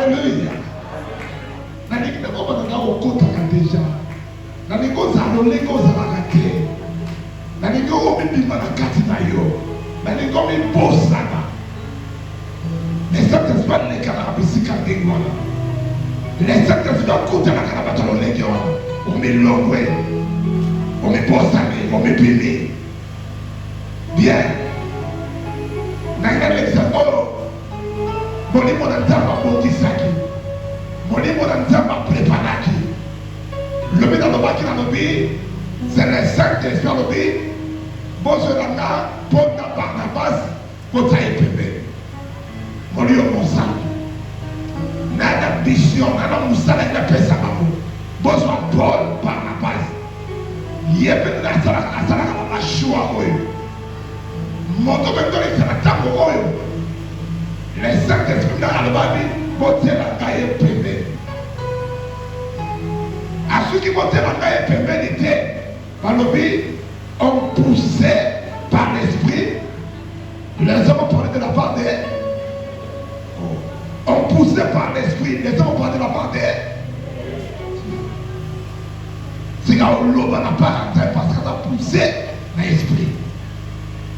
Alléluia. Nalingi na baba na okotaka déjà. Nalingi ozala olingi ozalaka te. Nalingi omibima na kati na yo. Nalingi omibosana. Les Saint-Esprit alekaka bisika ndenge wana. Les Saint-Esprit akutanaka na bato lolenge wana. Omilongwe. Omibosane. Omibimi. Bien. Nalingi l'exemple oyo. Molimo na nzambe abongisaki. Molimo na nzambe apreparaki. Lobi nalobaki nalobi, c'est le Saint-Esprit alobi, bozolanga mpona Barnabas botaye pembeni. Molio mosala. Nana mission, nana musala ngapesa bango. Bozwa Paul Barnabas. Yebe asalaka mashua oyo. Moto bendole sana tango oyo. Le Saint-Esprit na alobaki botela ngaye pembeni. À ceux qui vont témoigner et pénalité, on poussait par l'esprit, les hommes parlaient de la part d'eux. On poussait par l'esprit, les hommes parlaient de la part d'eux. C'est quand on n'a pas rentré parce qu'on a poussé l'esprit.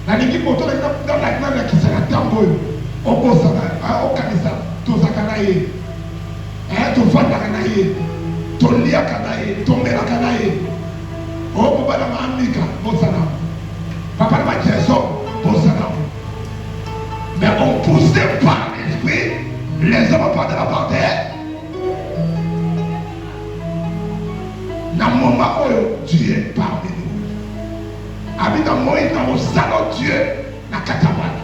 La ligue moto dans la qui sera tango, on bosse au canisa, tout ça canaille, tout ça canaille. Tolia kanaye, tomera kanaye. Oh, papa na manika, bosana. Papa na majeso, bosana. Mais on poussait par l'esprit, les hommes pas de la part d'eux. Dans mon moment où Dieu est parmi nous. Avec dans Moïse, dans mon salon Dieu, na katabana.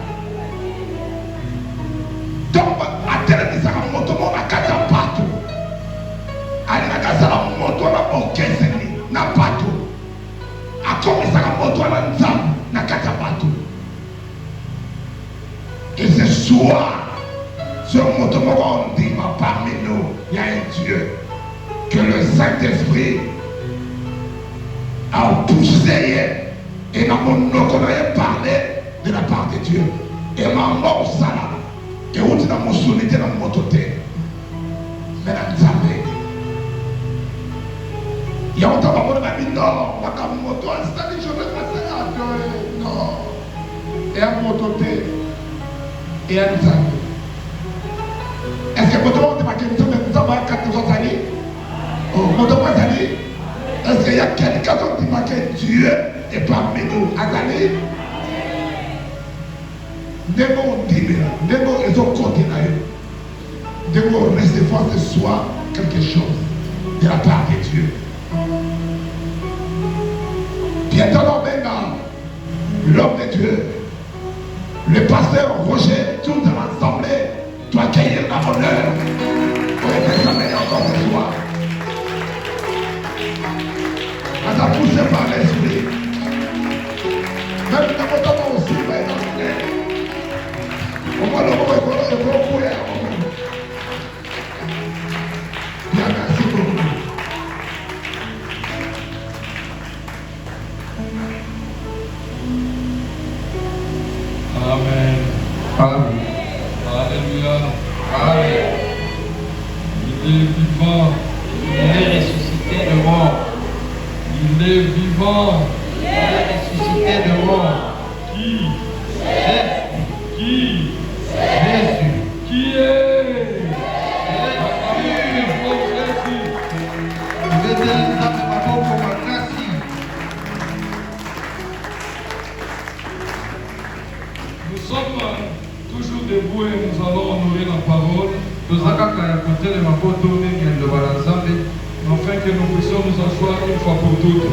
Donc, à tel que ça va monter mon katabana partout. Alinakazala moto na okeseni na bato. Akomisaka moto na nzambe na kata bato. Et ce soir, ce moto moko ndima parmi nous, il y a un Dieu que le Saint-Esprit a poussé et dans mon nom qu'on a parlé de la part de Dieu. Et ma mort sala et où tu as mon sonité dans mon toté. Mais la nzambe. Il y a autant de monde qui dit non, c'est-à-dire je vais passer à Dieu. Non. Et à mon côté, et à nous. Est-ce que votre monde est marqué nous avons 4 années? Oh, mon Dieu, est-ce qu'il y a quelqu'un qui dit marqué Dieu est parmi nous? Azali? Demo dimina, demo est au côté là. Demo recevoir ce soir quelque chose de la part de Dieu. Bientôt, l'homme de Dieu, le pasteur Roger, tout dans l'assemblée, doit accueillir la honneur pour être examiné encore ce soir. On a poussé par l'esprit. Même dans mon temps aussi, on va le voir. Bien, merci beaucoup. Amen. Amen. Alléluia. Amen. Il est vivant. Il est ressuscité de mort. Il est vivant. Il est ressuscité de mort. Qui? Jésus. Qui? Jésus. Qui est? Nous sommes toujours debout et nous allons honorer la parole afin que nous puissions nous asseoir une fois pour toutes.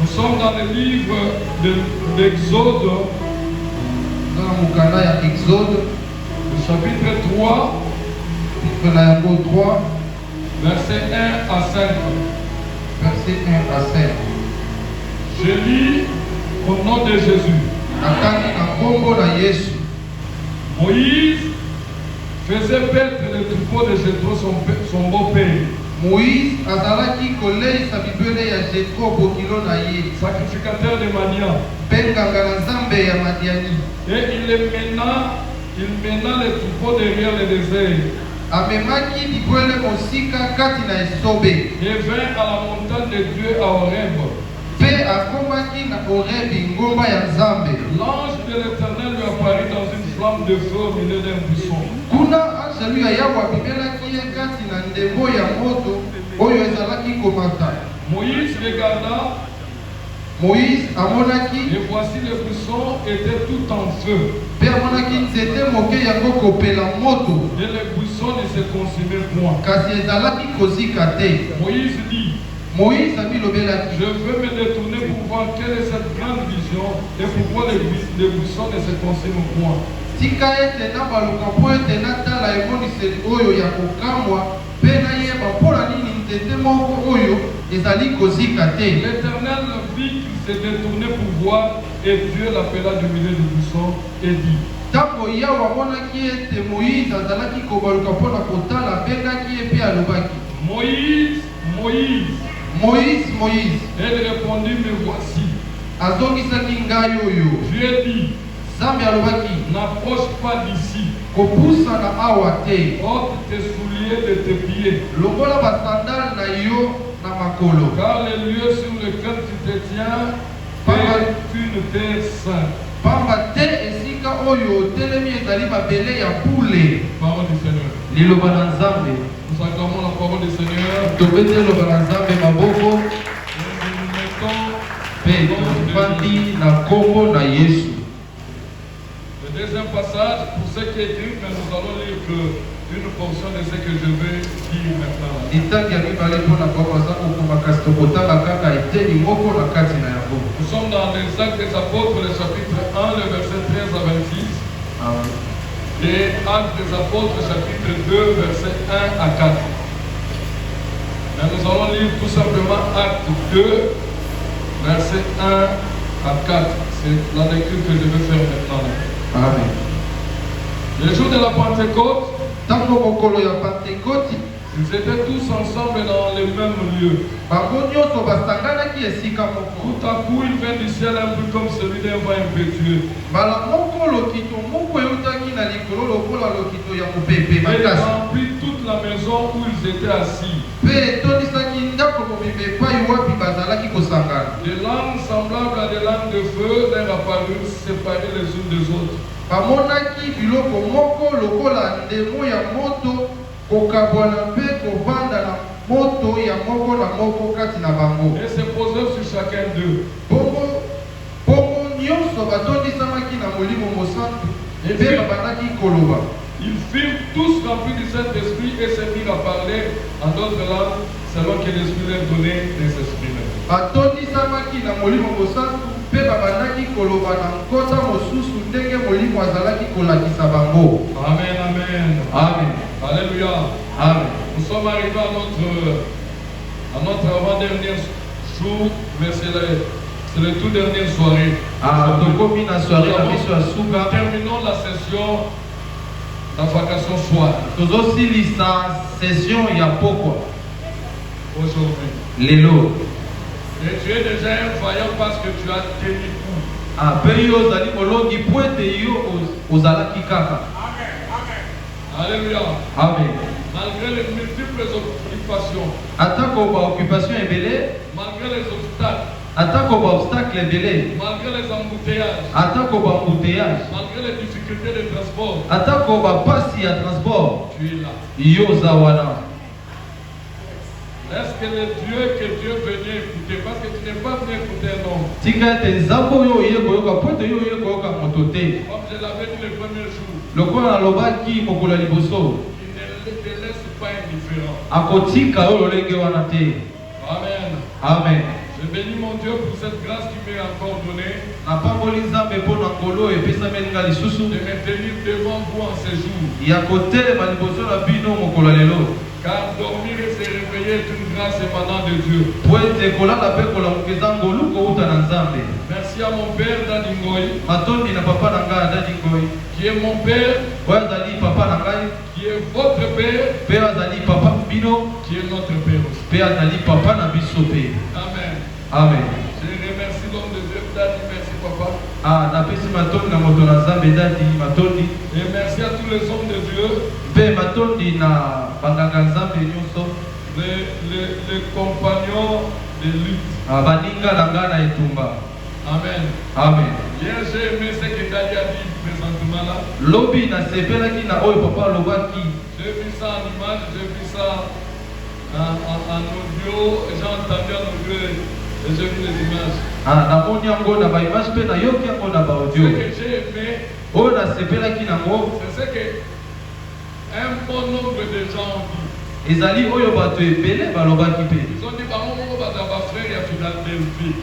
Nous sommes dans le livre d'Exode, le chapitre 3, versets 1 à 5. Je lis au nom de Jésus. Moïse faisait perdre le troupeau de Jéthro, son beau-père. Moïse azalaki koleisa bibele ya Jetro bokilo na ye, sacrificateur de Madian. mpe nganga na Nzambe ya Madiani. Et il les mena il mena les troupeaux derrière le désert amemaki bibwele mosika kati na esobe et vint à la montagne de Dieu à Horeb. mpe akomaki na Orebi ngomba ya Nzambe. L'ange de l'Éternel lui apparut dans une flamme de feu au milieu d'un buisson. Kuna anjelu ya Yawe abimelaki ye kati na ndembo ya moto oyo ezalaki komata. Moïse regarda Moïse amonaki et voici le buisson était tout en feu mpe amonaki nzete moke yango kopela moto et le buisson ne se consumait point. kasi ezalaki kozika te. Moïse dit, Moïse abilobelaki je veux me détourner pour voir quelle est cette grande vision et pourquoi le buisson ne se consume point. tika ete nabaluka mpo ete natala emoniseli oyo ya kokamwa mpe nayeba mpola nini nzete moko oyo ezali kozika te. L'Éternel vit qu'il s'est détourné pour voir et Dieu l'appela du milieu du buisson et dit, ntango Yawe amonaki ete Moïse azalaki kobaluka mpona kotala abengaki ye mpe alobaki Moïse, Moïse. Moïse, Moïse. Elle répondit, me voici. Azongisaki ngai oyo. Dieu dit, Nzambe alobaki n'approche pas d'ici. kopusa na awa te. Ôte tes souliers de tes pieds. Longola basandale na yo na makolo. Car le lieu sur lequel tu te tiens est une terre sainte. Pamba te esika oyo otelemi ezali mabele ya bule. Parole du Seigneur. Liloba na Nzambe. Nous acclamons la parole du Seigneur. Tobete liloba na Nzambe maboko. Et nous mettons Pe tofandi na kombo na Yesu. le deuxième passage pour ce qui est écrit, mais nous allons lire une portion de ce que je vais dire maintenant. Litangi ya mibale mpona babaza kokoma kasi tokotanga kaka eteni moko na kati na yango. Nous sommes dans les Actes des Apôtres, le chapitre 1, le verset 13 à 26. Amen. Et Actes des Apôtres, chapitre 2, verset 1 à 4. Mais nous allons lire tout simplement Actes 2, verset 1 à 4. C'est la lecture que je vais faire maintenant. Amen. Le jour de la Pentecôte, Tango mokolo ya Pentecote, ils étaient tous ensemble dans le même lieu. bango nyonso basanganaki esika moko. Tout à coup, il vint du ciel un peu comme celui d'un vent impétueux. Mbala moko lokito moko eutaki na likolo lokola lokito ya mopepe Et makasi. remplit toute la maison où ils étaient assis. Mpe etonisaki ndako mobimba epai wapi bazalaki kosangana. Des langues semblables à des langues de feu leur apparurent séparées les unes des autres. Bamonaki biloko moko lokola ndemo ya moto kokabwana mpe kovanda na moto ya moko na moko kati na bango. Et se posèrent sur chacun d'eux. Bongo nyonso batondisamaki na molimo mosantu mpe babandaki koloba. Ils furent tous remplis du Saint-Esprit et se mirent à parler en d'autres langues selon que l'Esprit leur donnait de s'exprimer. Batondisamaki na molimo mosantu mpe babandaki koloba na nkota mosusu ndenge molimo azalaki kolakisa bango. Amen, amen. Amen. Alléluia. Amen. Nous sommes arrivés à notre avant-dernier jour, mais c'est le tout dernière soirée. Tokomi na soirée na biso ya suka. Terminons la session la vacation soir tozosilisa session ya pokwa aujourd'hui. lelo. Et tu es déjà un vaillant parce que tu as tenu coup. Mpe yo ozali molongi po ete yo ozalaki kaka. Alléluia. Amen. Malgré les multiples occupations, Atako baoccupation ebele, malgré les obstacles, atako baobstacle ebele, malgré les embouteillages, atako baembouteillage, malgré les difficultés de transport, atako bapasi ya transport, tu es là. yo oza wana. Est-ce que le Dieu que Dieu venait écouter, parce que tu n'es pas venu écouter un homme. Tika ete nzambe oyo oye koyoka po ete yo oye koyoka moto te. Comme je l'avais dit le premier jour, Lokola nalobaki mokolo ya liboso, il ne te laisse pas indifférent. akotika oyo lolenge wana te. Amen. Amen. Je bénis mon Dieu pour cette grâce qui m'est encore donnée Napamboli nzambe mpo na nkolo epesameli nga lisusu de me tenir devant vous en ce jour. ya kotelema liboso na bino mokolo ya lelo. Car dormir et se réveiller est une grâce émanant de Dieu. Po ete kolala mpe kolamuka eza ngolu kouta na nzambe. Merci à mon père Dadi Ngoyi, Matondi na papa na ngai adadi ngoi qui est mon père, oyo azali papa na ngai qui est votre père, mpe azali papa bino qui est notre père aussi. mpe azali papa na biso mpe. Amen. Amen. Je remercie l'homme de Dieu, Dadi, merci papa. Napesi matondi na moto na nzambe dadi matondi. Et merci à tous les hommes de Dieu, Mpe matondi na banganga nzambe nyonso. les compagnons de lutte. Baninga na nga na etumba. Amen. Amen. Hier, j'ai aimé ce que Dali a dit présentement là. Lobi na sepelaki na oyo papa lobaki. J'ai vu ça en image, j'ai vu ça en audio, j'ai entendu en audio et j'ai vu les images. Namoni yango na ba image pe na yoki yango na ba audio. Ce que j'ai aimé, Oyo na sepelaki nango c'est ce que un bon nombre de gens ont dit. ezali oyo bato ebele balobaki pe. Ils ont dit, bah, mon frère, il y a Philadelphie.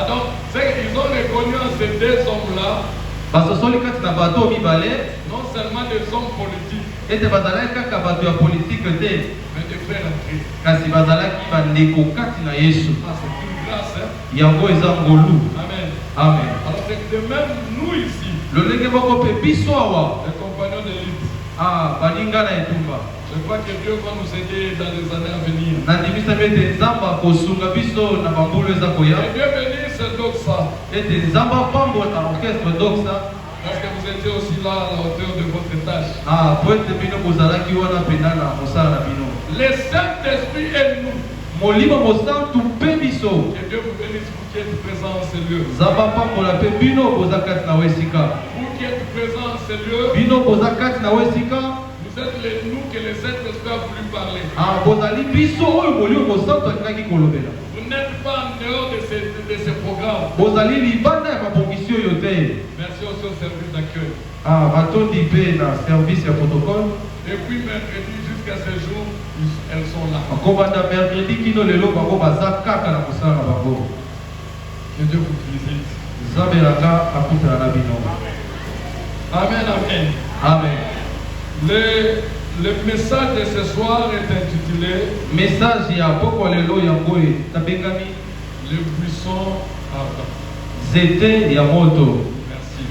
Donc, ils ont reconnu en ces deux hommes-là, basosoli kati na bato mibale non seulement des hommes politiques, ete bazalaki kaka bato ya politike te, mais des frères en Christ. kasi bazalaki bandeko kati na Yesu. C'est une grâce, hein? Yango eza ngolu. Amen. Amen. Alors, c'est de même nous ici, lolenge moko pe biso awa les compagnons de lutte. baninga na etumba Je crois que Dieu va nous aider dans les années à venir. nandimisa ete nzambe akosunga biso na bambulu eza koya, Et Dieu bénisse ce doxa, ete nzambe apambola orchestre doxa parce que vous étiez aussi là à la hauteur de votre tâche. po ete bino bozalaki wana pena na mosala na bino. Le Saint-Esprit et nous. molimo mosantu mpe biso Que Dieu vous bénisse, vous qui êtes présents en ce lieu. nzambe apambola mpe bino boza kati na wesika, Vous qui êtes présents en ce lieu, bino boza kati na wesika. vous êtes les nous que le Saint-Esprit a voulu parler. bozali biso oyo molimo mosantu alingaki kolobela. Vous n'êtes pas en dehors de ce programme. bozali libanda ya mabongisi oyo te. Merci aussi au service d'accueil. batondi mpe na service ya protocole. Et puis mercredi jusqu'à ce jour, elles sont là. akobanda mercredi kino lelo bango baza kaka na mosala na bango. Que Dieu vous félicite. nzambe nanga akutana na bino. Amen, amen. Amen. Le message de ce soir est intitulé message ya poko lelo yango tabengami Le buisson ardent. nzete ya moto. Merci.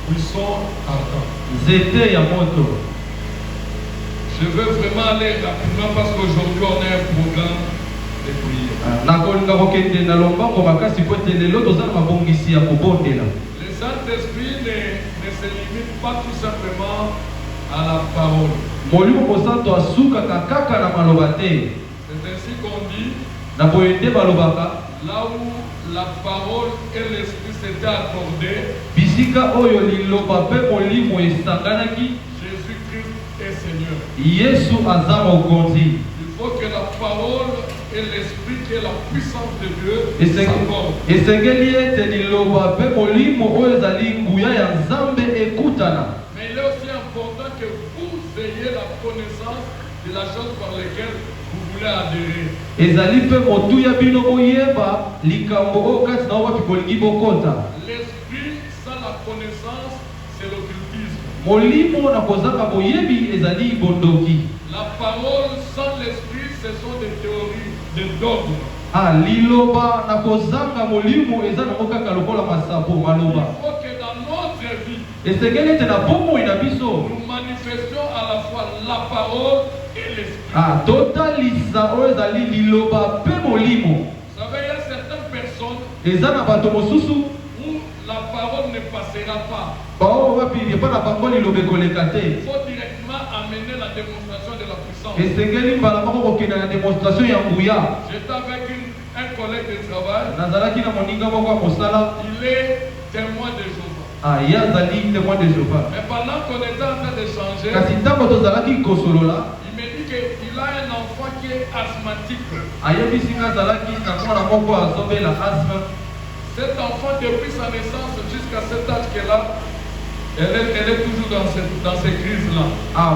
Buisson ardent. nzete ya moto. Je veux vraiment aller rapidement parce qu'aujourd'hui on a un programme de prière. nakolinga kokende na lombango makasi po ete lelo toza na mabongisi ya kobondela. Le Saint-Esprit ne se limite pas tout simplement à la parole. molimo mosantu asukaka kaka na maloba te. C'est ainsi qu'on dit, na boye nde balobaka là où la parole et l'esprit s'étaient accordés, bisika oyo liloba mpe molimo esanganaki, Jésus-Christ est Seigneur. yesu aza mokonzi. Il faut que la parole et l'esprit, qui est la puissance de Dieu, s'accordent. esengeli ete liloba mpe molimo oyo ezali nguya ya nzambe ekutana. Mais il est aussi important que vous ayez la connaissance de la chose par laquelle vous voulez adhérer. ezali mpe motuya bino boyeba likambo oyo kati na wapi bolingi bokota. L'esprit sans la connaissance, c'est l'occultisme. molimo na kozanga boyebi ezali bondoki. La parole sans l'esprit, ce sont des théories, des dogmes. liloba na kozanga molimo eza nango kaka lokola masapo maloba. Il faut que dans notre vie, esengeli ete na bomoi na biso nous manifestions à la fois la parole et l'esprit. totalisa oyo ezali liloba mpe molimo. Vous savez, il y a certaines personnes eza na bato mosusu où la parole ne passera pas. bao wapi epa na bango liloba ekoleka te. Il faut directement amener la démonstration de la puissance. esengeli mbala moko kokende na demonstration ya nguya. J'étais avec un collègue de travail, nazalaki na moninga moko ya mosala. il est témoin de Jéhovah. ye azali témoin de Jéhovah. Mais pendant qu'on était en train d'échanger, kasi ntango tozalaki kosolola il me dit qu'il a un enfant qui est asthmatique. ayebisi nga azalaki na mwana moko azobela asthme. Cet enfant, depuis sa naissance jusqu'à cet âge qu'elle a, elle est toujours dans ces crises-là.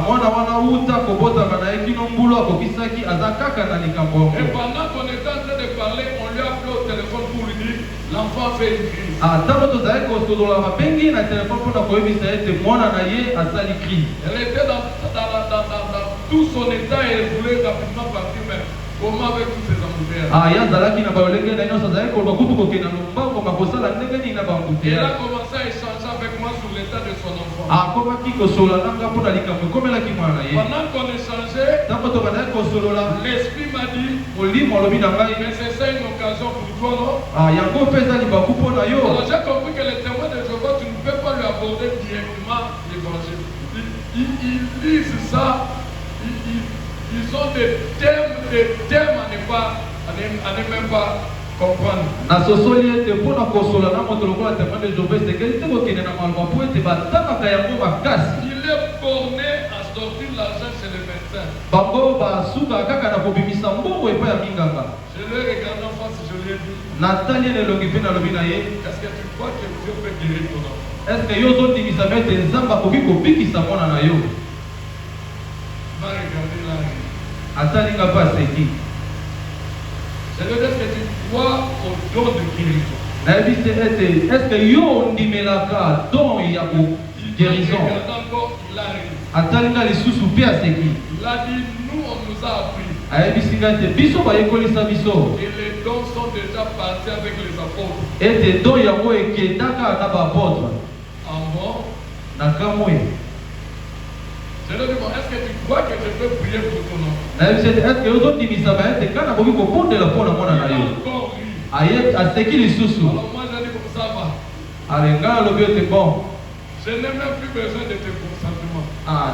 mwana wana uta kobotama na ye kino mbulu akokisaki aza kaka na likambo Et yango. pendant qu'on était en train de parler, on lui a appelé au téléphone pour lui dire l'enfant fait une crise. ntango tozalaki kosolola babengi na telefone mpona koyebisa ete mwana na ye asali crise. Elle était dans tout son état et elle voulait rapidement partir, mais comment avec tous ces embouteillages? ye azalaki na balolenge na nyonso azalaki koloba kutu kokende na lombango makosala ndenge nini na Elle a bambuteyage. commencé à échanger avec moi sur l'état de son enfant. akomaki kosolola nanga mpona likambo ekomelaki mwana na ye. Pendant qu'on échangeait, ntango tobandaki kosolola l'esprit m'a dit, molimo alobi na ngai mais c'est ça une occasion pour toi, non? yango mpe eza libaku mpo na yo. Alors j'ai compris que les témoins de Jéhovah ils lisent ça, ils ont des thèmes à ne même pas comprendre. Na sosoli ete pona kosola na moto lokola témoin de Job c'est que te kokene na malba po ete bataka yango makasi. Il est borné à sortir l'argent chez les médecins. Bango basuka kaka na kobimisa mbongo epa ya minganga. Je l'ai regardé en face, je lui ai dit, Nathalie ne longi pe na lobi na ye. est-ce que tu crois que Dieu peut guérir ton enfant? Est-ce que yo zondimisa mete nzamba koki kobikisa mwana na yo? Va regarder là. Atalinga pa seki. Je lui ai dit, est-ce que tu crois au don de guérison? Nayebi se ete est-ce que yo ndimelaka don ya ko guérison? Encore, il a ri. Atalinga lisusu pe aseki. Il a dit, nous on nous a appris. Ayebi singa ete biso bayekolisa biso. Et les dons sont déjà partis avec les apôtres. Ete don yango ekendaka na baapôtre. En bon, Na kamwe. je lui ai dit, bon, est-ce que tu crois que je peux prier pour ton enfant? Nayebi se ete est-ce que yo zondimisa ba ete kana koki kobondela mpona mwana na Il a yo? encore ri. Aye aseki lisusu. Alors moi j'ai dit, comme ça va. Alenga alobi ete bon. Je n'ai même plus besoin de tes consentements.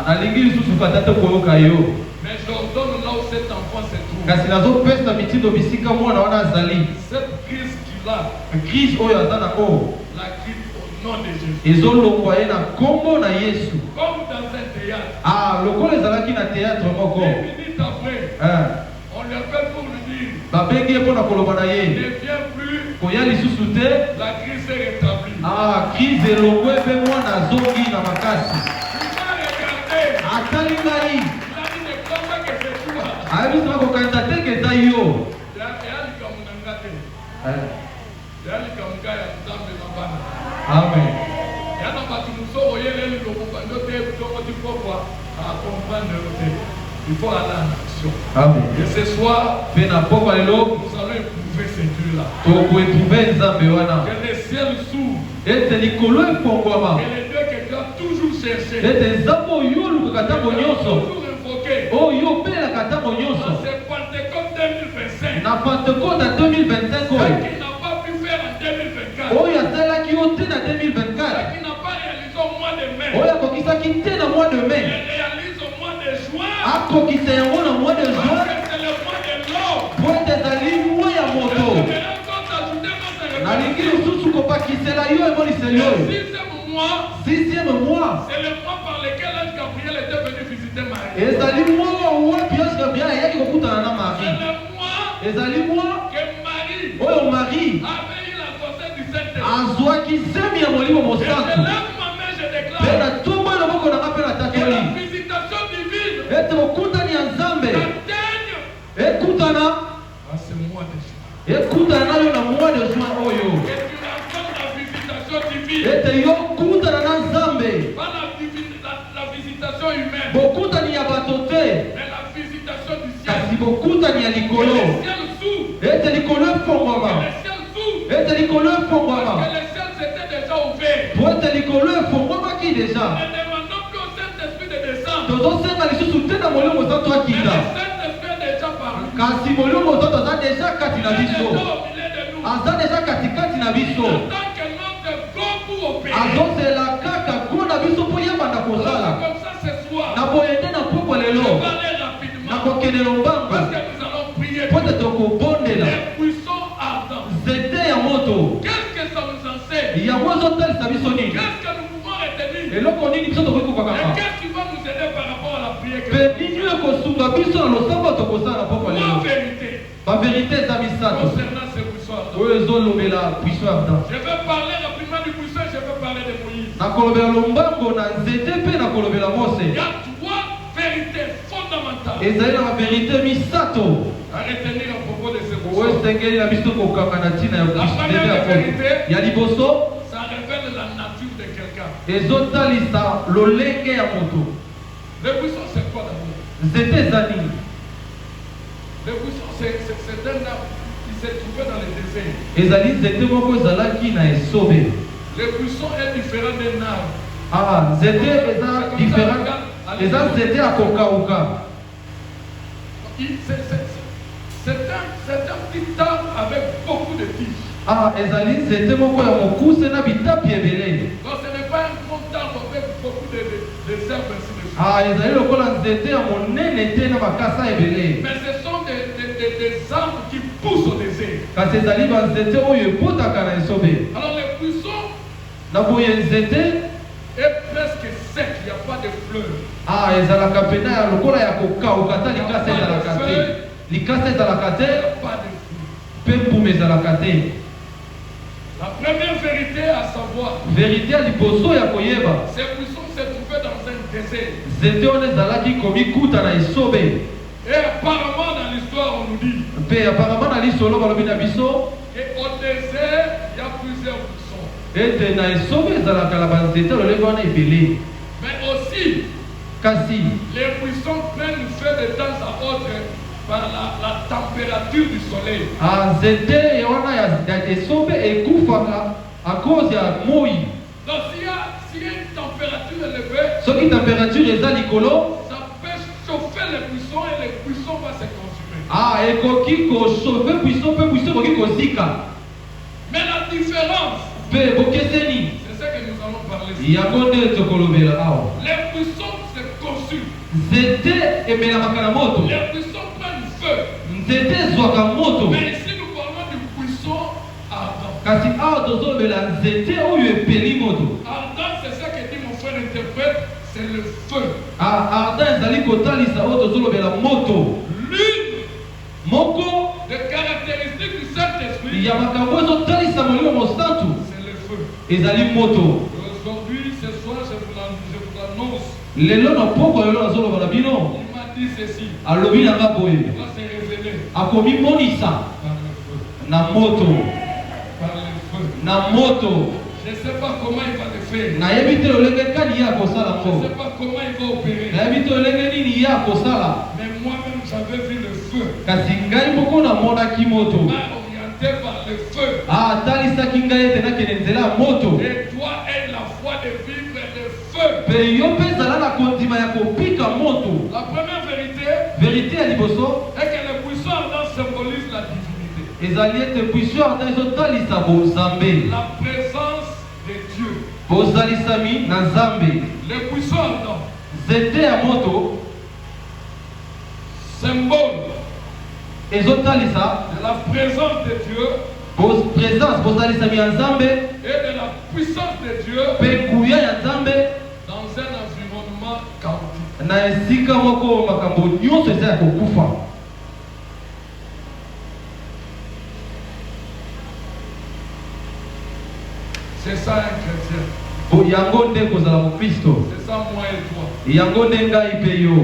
Nalingi lisusu kata te koyoka yo. Mais j'ordonne là où cet enfant se trouve. Kasi nazopesa mitindo bisika mwana wana azali. Cette crise qu'il a, Crise oyo aza nango la quitte au nom de Jésus. ezolongwa ye na kombo na Yesu. Comme dans un théâtre. Lokola ezalaki na théâtre moko. 10 minutes après, on lui appelle pour lui dire, babengi ye mpona koloba na ne ye viens plus, koya lisusu te. la crise est rétablie. Crise elongwe mpe mwana azongi na makasi. Il m'a regardé. Atali ngai Il a dit, ne crois pas que c'est toi. ayebisaka kokanisa te ke eza yo. Amen. Il faut aller en action. Amen. Et ce soir, Mpe na pokwa lelo nous allons éprouver ces dieux-là. tokoeprouve nzambe wana Que le ciel s'ouvre. ete likolo efongwama. Que les dieux que tu as toujours cherché, Ete nzambe oyo olukaka ntango nyonso toujours invoqué, oyo obelaka ntango nyonso c'est Pentecôte 2025. na Pentecôte ya 2025 Ce oyo qu'il n'a pas pu faire en 2024. oyo asalaki yo te na Ce 2024 qu'il n'a pas réalisé au mois de mai. oyo akokisaki te na mois de Il mai réalise au mois de juin. akokisa yango na mois de Parce juin que c'est le mois de l'or. po ete ezali mois ya moto. Nalingi lisusu kopakisela yo emoniseli oyo Le 6e mois, 6e mois c'est le mois par lequel l'ange Gabriel était venu visiter Marie. ezali mois wapi yesu gabriel ayaki kokutana na C'est Marie. le mois Ezali mois que Marie oyo Marie avait eu la grossesse du Saint-Esprit. azwaki zemi ya molimo Et je mosantu. lève ma main, je Mpe déclare na tongo ya loboko nanga mpe que la natatoli visitation divine ete bokutani ya nzambe atteigne ekutana à ce mois de juin. ekutana na yo na mois de juin oyo Et tu rencontres la visitation divine, ete yo kutana na nzambe. pas la visitation humaine, Bokutani ya bato te mais la visitation du ciel. kasi bokutani ya Que likolo. le ciel s'ouvre. Ete likolo Que efongwama le ciel s'ouvre. ete likolo Parce efongwama que le ciel s'était déjà ouvert. po ete likolo efongwamaki deja. Ne demandons plus au Saint-Esprit de descendre. tozosenga lisusu te na molimo mosantu Mais le akita Saint-Esprit est déjà parmi nous. kasi molimo mosantu aza deja kati na Il est déjà biso au milieu de nous. aza deja katikati na biso Tant que notre go pour opérer. azozela kaka ngo na biso mpo yebanda Alors, kozala comme ça ce soir, na boye nde na pokwa je lelo vais aller rapidement. nakokende lombango Parce que nous allons prier mpo te tokobondela les buissons ardents. nzete ya moto Qu'est-ce que ça nous enseigne? yango ezotalisa biso nini Qu'est-ce que nous pouvons retenir? eloko nini biso tokoki Et kokakama qu'est-ce qui va nous aider par rapport à la prière que mpe nous nini ekosunga biso na losambo tokosala na pokwa faisons? lelo En vérité, baverité eza misato concernant ces buissons ardents. oyo ezolobela puissant ardent. Je vais parler rapidement du buisson, je vais parler de Moïse. nakolobela lombango na nzete mpe nakolobela mose. Il y a 3 vérités fondamentales ezali na baverité misato à retenir à propos de ces oyo buissons. esengeli na biso kokanga na ntina ya première ya vérité. ya liboso Ça révèle la nature de quelqu'un. ezotalisa lolenge ya moto. Le buisson, c'est quoi d'abord? nzete eza nini? Le buisson, c'est un arbre qui s'est trouvé dans le désert. ezali nzete moko ezalaki na esobe. Le buisson est différent d'un arbre. nzete eza différent eza nzete ya kokauka. C'est un petit arbre avec beaucoup de tiges. ezali nzete moko ya mokuse na bitapi ebele. Donc ce n'est pas un grand arbre avec beaucoup de herbes ainsi de suite. Ah, ezali lokola nzete ya monene te na bakasa ebele. Mais ce sont des arbres qui poussent au désert. Kasi ezali banzete oyo ebotaka na esobe. Alors le buisson Na boye nzete est presque sec, il n'y a pas de fleurs. ah ezalaka pena ya lokola ya kokauka ta likasa ezalaka te. Likasa ezalaka te Il n'y a pas de fruits. mpe mbuma ezalaka te. La première vérité à savoir, Verite ya liboso ya koyeba ces buissons se trouvaient dans un désert. nzete wana ezalaki komikuta na esobe. Et apparemment dans l'histoire on nous dit Mpe apparemment na lisolo balobi na biso qu'au désert il y a plusieurs buissons. ete na esobe ezalaka na banzete lolenge wana ebele. Mais aussi Kasi les buissons prennent feu de temps à autre par la température du soleil. nzete wana ya esobe ekufaka a cause ya moi. Donc s'il y a une température élevée, Soki température eza likolo ça peut chauffer les buissons et les buissons vont se consumer. ekoki kochauffe buisson mpe buisson ekoki kozika. Mais la différence, Mpe bokeseni c'est ce que nous allons parler. yango nde tokolobela awa. Les buissons se consument. Nzete emelamaka na moto, Les buissons prennent feu. nzete ezwaka moto. Mais ici nous parlons du buisson ardent. Kasi awa tozolobela nzete oyo epeli moto. Ardent, c'est ce que dit mon frère interprète, c'est le feu. Arda ezali kotalisa oyo tozolobela moto. L'une Moko des caractéristiques du Saint-Esprit, ya makambo ezotalisa molimo mosantu c'est le feu. ezali moto. Aujourd'hui, ce soir, je vous l'annonce. Lelo na poko lelo nazoloba na bino Il m'a dit ceci. alobi na nga boye Il va se révéler akomimonisa par le feu. na moto Par le feu. na moto. Je ne sais pas comment il va le faire. nayebi te lolenge kani ye akosala Je ne ngo, sais pas comment il va opérer. nayebi te lolenge nini ye akosala. Mais moi-même, j'avais vu le feu. Kasi ngai moko namonaki moto M'a orienté par le feu. atalisaki ngai ete nakende nzela ya moto. Et toi, aie la foi de vivre le feu. Mpe yo mpe ezala na kondima ya kopika moto. La première vérité Verite ya liboso est que le buisson ardent symbolise la divinité. ezali ete puissio arda ezotalisa bozambe, La présence de Dieu. bozalisami na nzambe. Le buisson ardent, Nzete ya moto symbole ezotalisa de la présence de Dieu présence, bozalisami ya nzambe et de la puissance de Dieu mpe nguya ya nzambe dans un environnement chaotique. na esika moko makambo nyonso eza ya kokufa. C'est ça un chrétien. Yango nde kozala mokristo, C'est ça moi et toi. yango nde ngai mpe yo.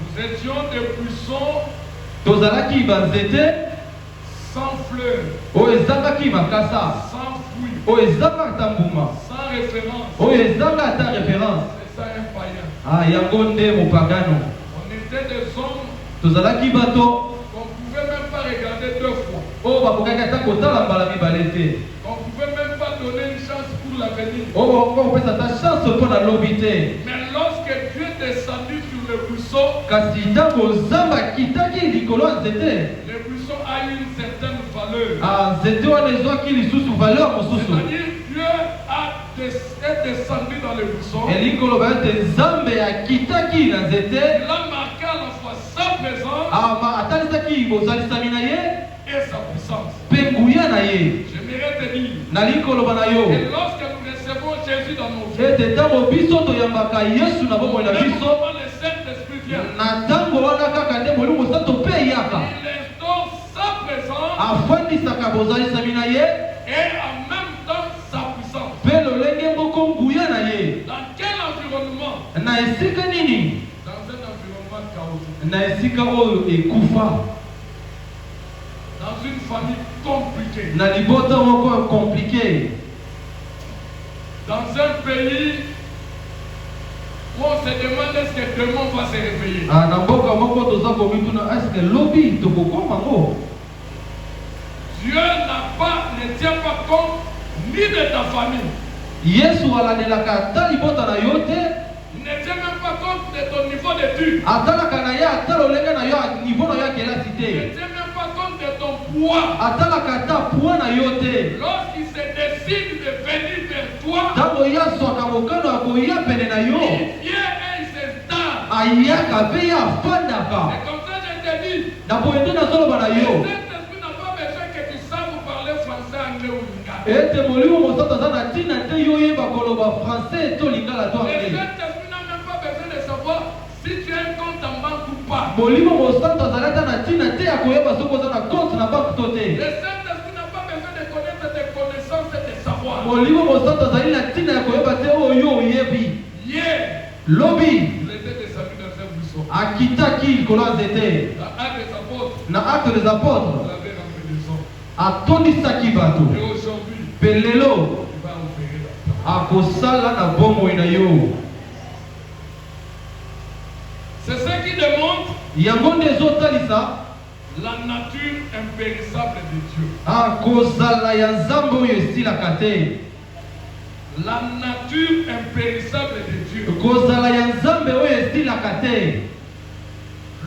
Nous étions des buissons Tozalaki banzete sans fleurs, oyo ezangaki makasa, sans fruits, oyo ezanga ata mbuma, sans référence. oyo ezanga ata référence. C'est ça un païen. Yango nde mopagano. On était des hommes Tozalaki bato qu'on ne pouvait même pas regarder deux fois. oyo bakokaki ata kotala mbala mibale te, On ne pouvait même pas donner une chance pour l'avenir. oyo bakoka kopesa ata chance mpo na lobi te. Mais lorsque Dieu est descendu sur le buisson, Kasi ntango nzambe akitaki likolo ya nzete, le buisson a eu une certaine valeur. nzete wana ezwaki lisusu valeur mosusu. C'est-à-dire Dieu est descendu dans le buisson. elingi koloba ete nzambe akitaki na nzete, Il a marqué à la fois sa présence atalisaki bozalisami na ye et sa puissance. mpe nguya na ye. J'aimerais te dire, nalingi koloba na yo et lorsque nous recevons Jésus dans nos vies, ete ntango biso toyambaka yesu na bomoi na même biso, quand le Saint-Esprit vient, na ntango wana kaka nde molimo mosantu mpe eyaka il instaure sa présence afandisaka bozalisami na ye et en même temps sa puissance. mpe lolenge moko nguya na ye. Dans quel environnement? Na esika nini? Dans un environnement chaotique. Na esika oyo ekufa, Dans une famille compliquée. na libota moko komplike, Dans un pays où on se demande est-ce que demain va se réveiller. na mboka moko toza komituna eske lobi tokokoma ngo. Dieu ne tient pas compte ni de ta famille. Yesu aladelaka ata libota na yo te, Il ne tient même pas compte de ton niveau d'études. atalaka na ye ata lolenge na yo niveau na yo ya kelasi Il ne te, tient même pas compte de ton poids. atalaka ata poids na yo te. Lorsqu'il se décide de venir vers toi, Ntango ye azwaka mokano ya koya pene na yo, il vient et il se ayaka pe afandaka. Et comme ça, je te dis, Na boyende na solo bana le yo. Saint-Esprit n'a pas besoin que tu saches parler français, anglais ou lingala. Ete molimo mosantu aza na ntina te yo oyeba koloba français to lingala to Le anglais. Saint-Esprit n'a même pas besoin de savoir si tu as un compte en banque ou pas. Molimo mosantu azali ata na ntina te ya koyeba soki oza na compte na banque to te. Le Saint-Esprit n'a pas besoin de connaître tes connaissances et tes savoirs. Molimo mosantu azali na ntina ya koyeba te oyo oyebi. Hier, Lobi il était descendu dans un buisson. akitaki likolo ya nzete. Dans Actes des Apôtres, Na acte des il apôtres avait rempli des hommes. atondisaki bato. Et aujourd'hui, Pe lelo il va opérer la part. akosala na bomoi na yo. C'est ce qui démontre Yango nde ezotalisa la nature impérissable de Dieu. akozala ya nzambe oyo esilaka te. La nature impérissable de Dieu. Kozala ya nzambe oyo esilaka te.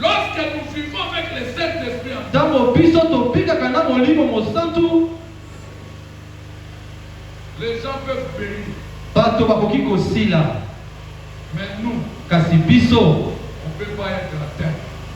Lorsque nous vivons avec le Saint-Esprit, Ntango biso topikaka na molimo mosantu, les gens peuvent périr. bato bakoki kosila. Mais nous, Kasi biso on ne peut pas être atteint.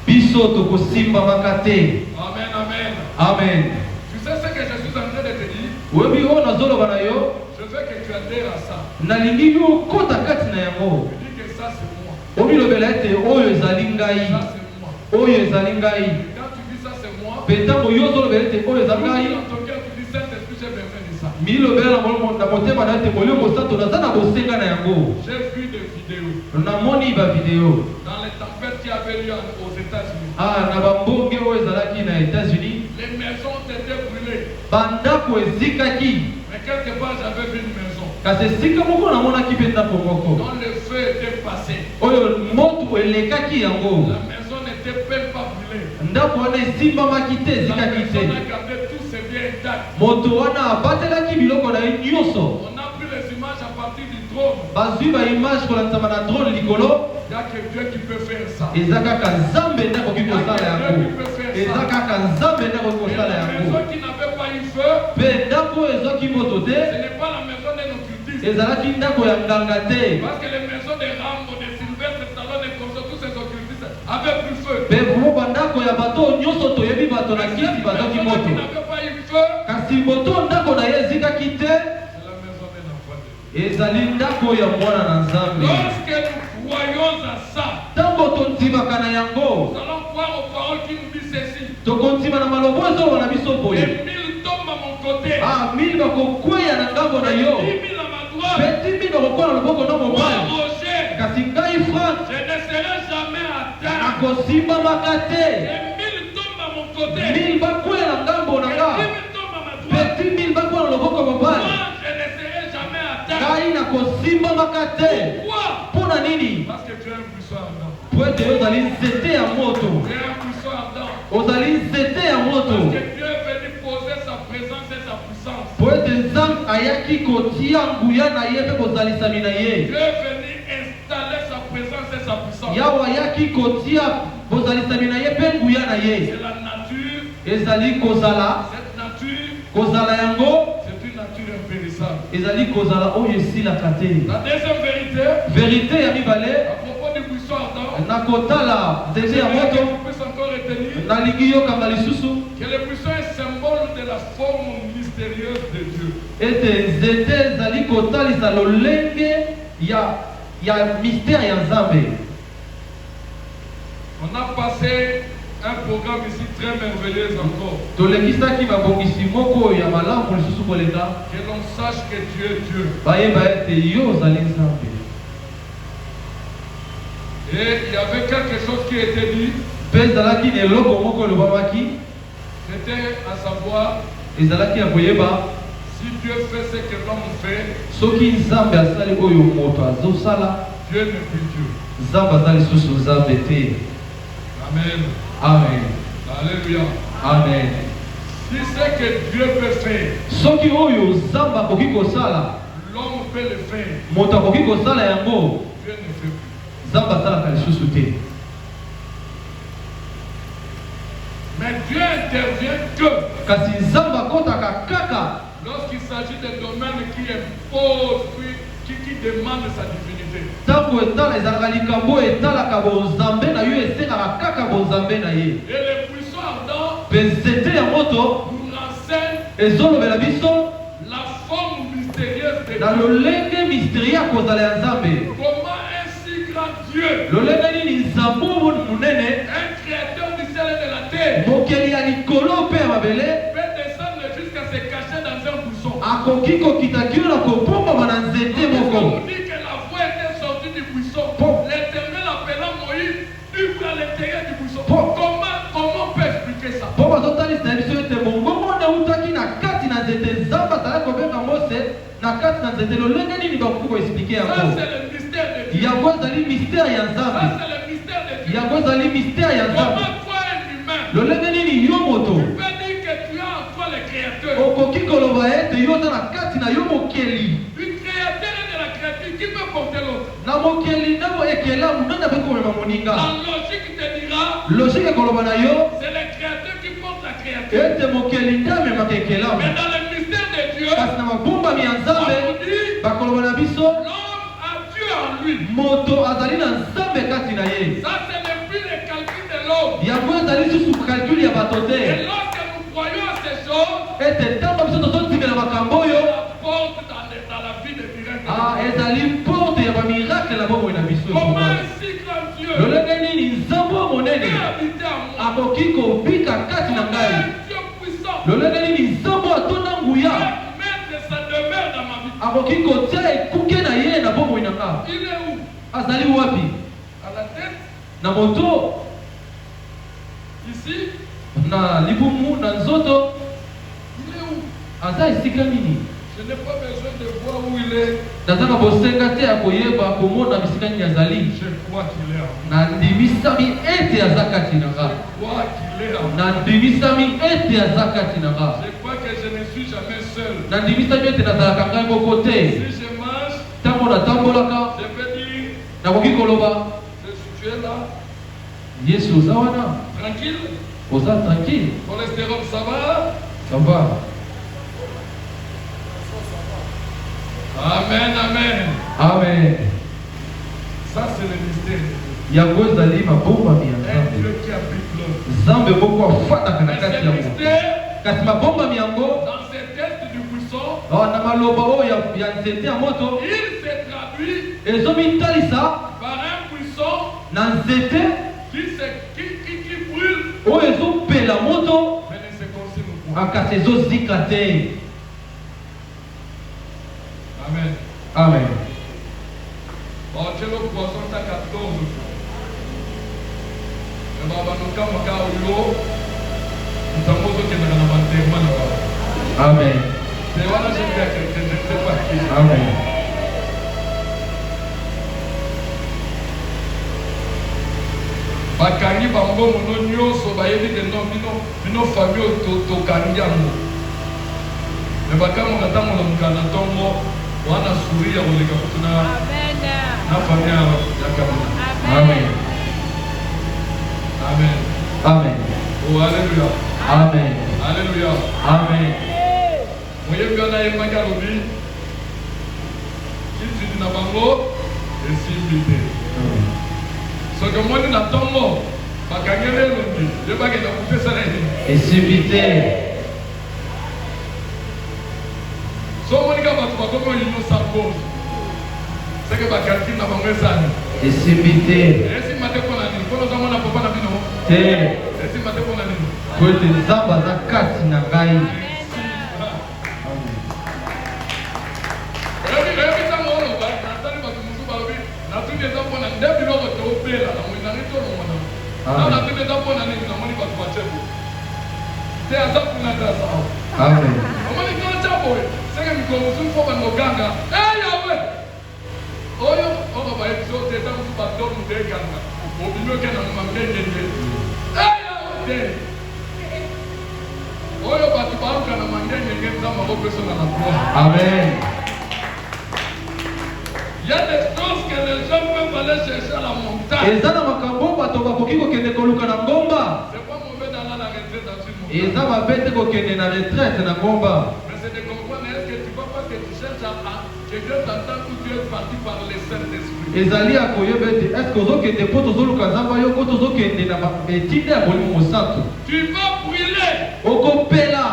biso tokosimbamaka te. Amen, amen. Amen. Tu sais ce que je suis en train de te dire? Oyebi oyo nazoloba na yo, Je veux que tu adhères à ça. nalingi yo okota kati na yango. Tu dis que ça c'est moi. Omilobela ete oyo ezali ngai, Ça c'est moi. oyo ezali ngai. Et quand tu dis ça c'est moi, Mpe ntango yo ozolobela ete oyo ezali ngai, dans ton cœur tu dis Saint-Esprit j'ai besoin de ça. milobela na motema na ete molimo mosantu naza na bosenga na yango. J'ai vu des vidéos Namoni bavideo dans les tempêtes qui avaient lieu aux États-Unis. na bambonge oyo ezalaki na États-Unis, Les maisons ont été brûlées. bandako ezikaki. Mais quelque part j'avais vu une maison Kasi esika moko namonaki mpe ndako moko dont le feu était passé. oyo moto elekaki yango. La maison n'était même pas brûlée. Ndako wana esimbamaki te, La ezikaki personne te. a gardé tous ses biens intacts. Moto wana abatelaki biloko na ye nyonso. On a pris les images à partir du drone. Bazwi baimage kolanzama na drone likolo. Il n'y a que Dieu qui peut faire ça. Eza kaka nzambe nde akoki kosala yango. Eza kaka nzambe nde akoki Et kosala la yango. maison qui n'avait pas eu feu, Mpe ndako oyo ezwaki moto ce te, n'est pas la maison d'un occultiste. ezalaki ndako ya nganga te. Parce que les maisons de Rambo, de Sylvestre, Stallone et comme ça, tous ces occultistes avaient plus feu. Mpe bo bandako ya bato oyo nyonso toyebi bato na kisi bazwaki Personne moto. qui n'avait pas eu feu, Kasi moto ndako na ye ezikaki te, c'est la maison d'un enfant de Dieu. ezali ndako ya mwana na nzambe. Lorsque nous croyons à ça, Ntango tondimaka na yango, nous allons croire aux paroles qui nous disent ceci. tokondima na maloba oyo ezoloba na biso Et boye. 1000 tombent à mon côté, Mili bakokweya na ngambo na yo, 10 000 à ma droite. mpe 10 000 bakokola na loboko na Moi, mobali. Roger, Kasi ngai Frank je ne serai jamais atteint. nakosimbamaka te. Et 1000 tombent à mon côté. 1000 bakweya na ngambo na Et nga, 10 000 tombent à ma mpe droite. 10 000 bakola na loboko ya Moi, mobali. je ne serai jamais atteint. Ngai nakosimbamaka te. Pourquoi? Mpo na nini? Parce que tu es un buisson ardent. Po ete ozali nzete ya moto, Tu es un buisson ardent. ozali nzete ya Parce moto. que Dieu est venu poser sa présence et sa puissance. Po ete nzambe ayaki kotia nguya na ye mpe bozalisami na ye. Dieu est venu installer sa présence et sa puissance. Yawe ayaki kotia bozalisami na ye mpe nguya na ye. C'est la nature. Ezali kozala, Cette nature, kozala yango, c'est une nature impérissable. ezali kozala oyo esilaka te. La deuxième vérité, Verite ya à mibale, propos du buisson ardent, na kotala nzete ya que moto, vous puissiez encore retenir nalingi yokanga lisusu que le buisson est symbole de la forme mystérieuse de Dieu. ete nzete ezali kotalisa lolenge ya mystère ya nzambe. On a passé un programme ici très merveilleux encore. Tolekisaki babongisi moko ya malamu lisusu koleka, Que l'on sache que Dieu est Dieu. bayeba ete yo ozali nzambe. Et il y avait quelque chose qui était dit, Mpe ezalaki na eloko moko elobamaki, c'était à savoir, ezalaki ya koyeba si Dieu fait ce que l'homme fait, soki nzambe asali oyo moto azosala, Dieu n'est plus Dieu. nzambe aza lisusu nzambe te. Amen. Amen. Alléluia. Amen. Si ce que Dieu peut faire, Soki oyo nzambe akoki kosala, l'homme peut le faire, moto akoki kosala yango, Dieu ne fait plus. nzambe asalaka lisusu te. Mais Dieu intervient que Kasi nzambe akotaka kaka lorsqu'il s'agit de domaines qui imposent, puis qui demande sa divinité. Tango etala ezalaka likambo etalaka bonzambe na yo esengaka kaka bonzambe na ye. Et les buissons ardents Mpe nzete ya moto nous renseignent ezolobela biso la forme mystérieuse de na Dieu. lolenge mysteri ya kozala ya Nzambe. Comment un si grand Dieu, Lolenge nini nzambe munene un créateur du ciel et de la terre, mokeli ya likolo mpe ya mabele peut descendre jusqu'à se cacher dans un buisson. akoki kokita kino na kobombama na nzete On moko. dit que la voix était sortie du buisson. L'Éternel appelant Moïse, il fut à l'intérieur du buisson. Comment on peut expliquer ça? Po bazotalisa na biso ete mongongo neutaki na kati na nzete nzambe azalaki kobenga Mose na kati na nzete. Lolenge nini bakoki koexplike Ça, yango? c'est le mystère de Dieu. Yango ezali mystère ya Ça, Nzambe. c'est le mystère de Dieu. Yango ezali mystère ya Nzambe. Comment toi, un humain, Lolenge nini yo moto tu peux dire que tu as en toi le créateur? okoki koloba ete yo oza na kati na yo mokeli Une créature de la créature qui peut porter l'autre. na mokeli ndambo ekelamu nani akoki komema moninga. La logique te dira, Logike ekoloba na yo c'est le créateur qui porte la créature. ete mokeli nde amemaka ekelamu. Mais dans le mystère de Dieu, kasi na mabombami ya on Nzambe nous dit, bakoloba na biso l'homme a Dieu en lui. moto azali na Nzambe kati na ye. Ça, c'est le but de calcul de l'homme. yango ezali susu kalkuli ya bato Et te lorsque nous croyons à ces choses, ete ntango biso tozondimela makambo oyo ça porte dans la vie de miracle. ezali porte ya bamiracle na bomoi na biso. Comment un si grand Dieu lolenge nini nzambe oyo monene peut habiter en moi? akoki kobika kati na Comment ngai. un Dieu puissant lolenge nini nzambe oyo atonda nguya peut mettre sa demeure dans ma vie? akoki kotia ekuke na ye na bomoi na nga. Il est où? azali wapi? À la tête? na moto, Ici? na libumu, na nzoto. Il est où? aza esika nini? Je n'ai pas besoin de voir où il est. nazaka bosenga te ya koyeba komona bisika nini azali. Je crois qu'il est en moi. nandimisami ete aza kati na nga. Je crois qu'il est en moi. nandimisami ete aza kati na nga. Je crois que je ne suis jamais seul. nandimisami ete nazalaka ngai moko te. Si je marche, ntango natambolaka je peux dire, nakoki koloba tu es là, yesu oza wana, tranquille. oza tranquille, Cholestérol, ça va? ça va. Amen, amen. Amen. Ça, c'est le mystère. yango ezali mabombami ya Un nzambe. Dieu qui habite l'homme. nzambe moko afandaka na Mais kati ce ya moto. mystère, kasi mabombami yango dans ces tests du buisson, na maloba oyo ya nzete ya moto il se traduit ezomitalisa par un buisson na nzete qui brûle, oyo ezopela moto mais ne se consume point. kasi ezozika te. Amen. Amen. Bon, tu es le poisson, t'as 14 jours. Mais bah, nous, quand on a eu l'eau, nous avons besoin de nous faire un Amen. c'est voilà, je dis à quelqu'un, je ne sais pas qui. Amen. Bakangi bango mono nyonso bayebi ke no bino famille tokangi yango. Mais bakamona ntango lamuka na ntongo wana suri ya koleka kutu na famille ya kamona. Amen. Amen. Amen. Oh, alléluia. Amen. Alléluia. Amen. Moyebi wana yembaki alobi kitidi na bango esimbi te. soki omoni na ntongo bakangeli elongi yebaki na kopesa na ye esimbi te. so omoni ka bato bakomi oyinosa cause seke bakalkile na bango ezani esimbi te. esimba te mpona nini mpona ozamona papa na bino te. esimba te mpona nini po ete nzambe aza kati na ngai. oyebi ntango oloba natali bato mosusu balobi natuni eza mpona nde biloko teopela na moinani tolongwana na natuni eza mpona nini namoni bato bacebo te aza kuna te azawa Amen. omoni kotya boye seke mikolo mosusu mpo bandoganga yawe oyo oyo bayebiso te eza mosusu bador moto eganga obimi oke na mangengenge yawe te oyo bato baoka na mangengenge nzambe akopesona na gloire. Amen. Il y a des choses que les gens peuvent aller chercher à la montagne. eza na makambo bato bakoki kokende koluka na ngomba. C'est pas mauvais d'aller à la retraite dans une montagne. eza mabe te kokende na retraite na ngomba. Mais c'est de comprendre est-ce que tu ne vois pas que tu cherches que de Dieu t'attend où tu es parti par le Saint-Esprit. ezali akoyebete est-ce que ozokende mpo tozoluka nzambe yo mpo tozokende na etinda ya molimo mosantu Tu vas brûler. okopela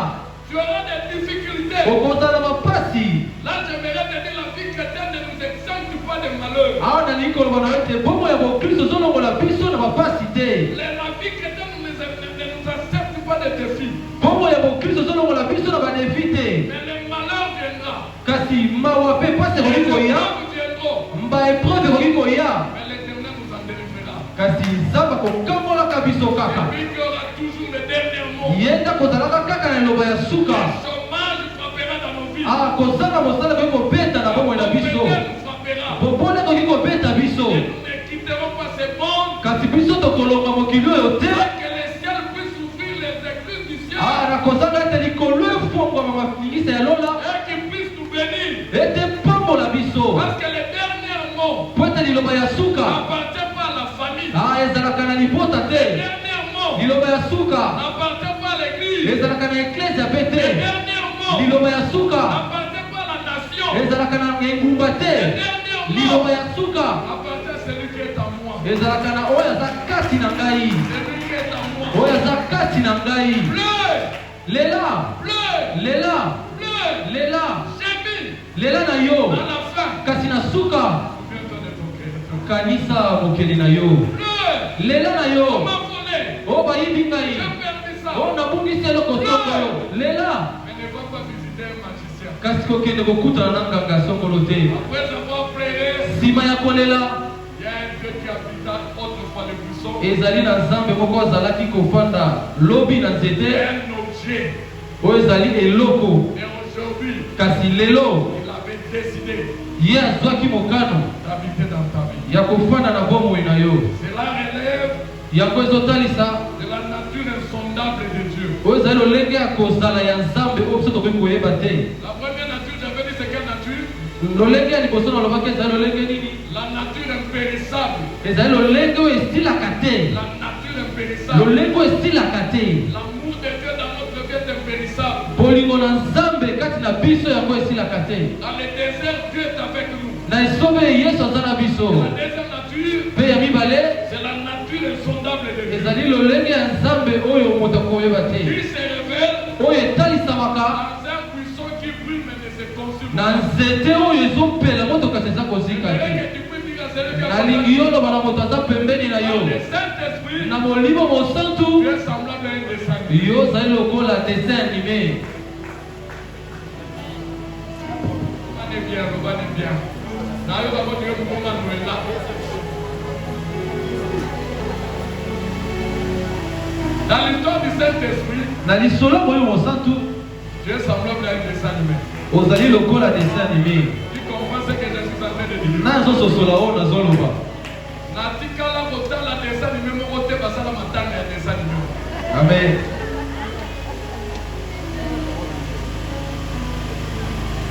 Tu auras des difficultés. okozala mapasi Là, j'aimerais te dire la vie chrétienne ne nous exempte pas de malheur. awa nalingi koloba na yo ete bomoi ya bokristo ozolongola biso na mapasi te La vie chrétienne ne nous accepte pas de défis. bomoi ya bokristo ozolongola biso na badefi te Mais le malheur viendra. kasi mawa mpe pasi ekoki Les koya épreuves viendront. baepreuve ekoki koya Mais l'Éternel nous en délivrera. kasi nzambe akokambolaka biso Et kaka puis il y aura toujours le dernier mot. ye nde akozalaka kaka na liloba ya suka Le chômage frappera dans nos vies. kozanga mosala ekoki kobeta na bomoi na biso Le nous frappera. bobole ekoki kobeta biso Et nous ne quitterons pas ce monde. kasi biso tokolonga mokili oyo te Que le ciel puisse ouvrir les écluses du ciel. nakozanga ete likolo efongwama mafingisa ya lola Et qu'il puisse nous bénir. ete pambola biso Parce que le dernier mot po ete liloba ya suka n'appartient pas à la famille. ezalaka na libota Le te dernier mot liloba ya suka n'appartient pas à l'église. ezalaka na eklezia pe Le te dernier mot liloba ya suka n'appartient pas à la nation. ezalaka na engumba Le te dernier liloba mot ya suka appartient à celui qui est en moi. ezalaka na oyo aza kati na ngai Celui qui est en moi. oyo aza kati na ngai Pleure, lela pleure, lela pleure. lela Gémis lela na yo à la fin. kasi na suka Souviens-toi de ton Créateur. kanisa mokeli na yo Pleure. lela na On yo m'a volé. oyo bayibi ngai J'ai perdu ça. oyo nabungisi eloko soko yo lela Mais ne va pas visiter un magicien. kasi kokende kokutana na nganga songolo te Après avoir pleuré, nsima ya kolela il y a un Dieu qui habita autrefois le buisson. ezali na nzambe moko azalaki kofanda lobi na nzete Un objet. oyo ezali eloko Et aujourd'hui, kasi lelo il avait décidé ye azwaki mokano d'habiter dans ta vie. ya kofanda na bomoi na yo Cela relève yango ezotalisa de la nature insondable de Dieu. oyo ezali lolenge ya kozala ya nzambe oyo biso tokoki koyeba te La première nature, j'avais dit c'est quelle nature? lolenge ya liboso nalobaki ezali lolenge nini La nature impérissable. ezali lolenge oyo estilaka te La nature impérissable. lolenge oyo estilaka te L'amour de Dieu dans notre vie est impérissable. bolingo na nzambe kati na biso yango esilaka te Dans le désert, Dieu est avec nous. na esobe yesu aza na biso La deuxième nature, mpe ya mibale c'est la nature insondable de Dieu. ezali lolenge ya nzambe oyo moto akoyeba te Qui se révèle oyo etalisamaka dans un buisson qui brûle mais ne se consume na pas. nzete oyo ezopela moto kasi eza kozika te Que tu peux dire à celui qui a nalingi yo loba na moto aza pembeni na yo le Saint-Esprit, na molimo mosantu tu es semblable à un dessin animé. yo ozali lokola dessin animé Revenez bien, revenez bien. Now you are going to go to Manuela. Dans l'histoire du Saint-Esprit, na lisolo moyo mosantu tu es semblable à un dessin animé. ozali lokola dessin animé Tu comprends ce que je suis en train de dire? nazososola oyo nazoloba Natikala kotala dessin animé moko te basala matanga ya dessin animé. amen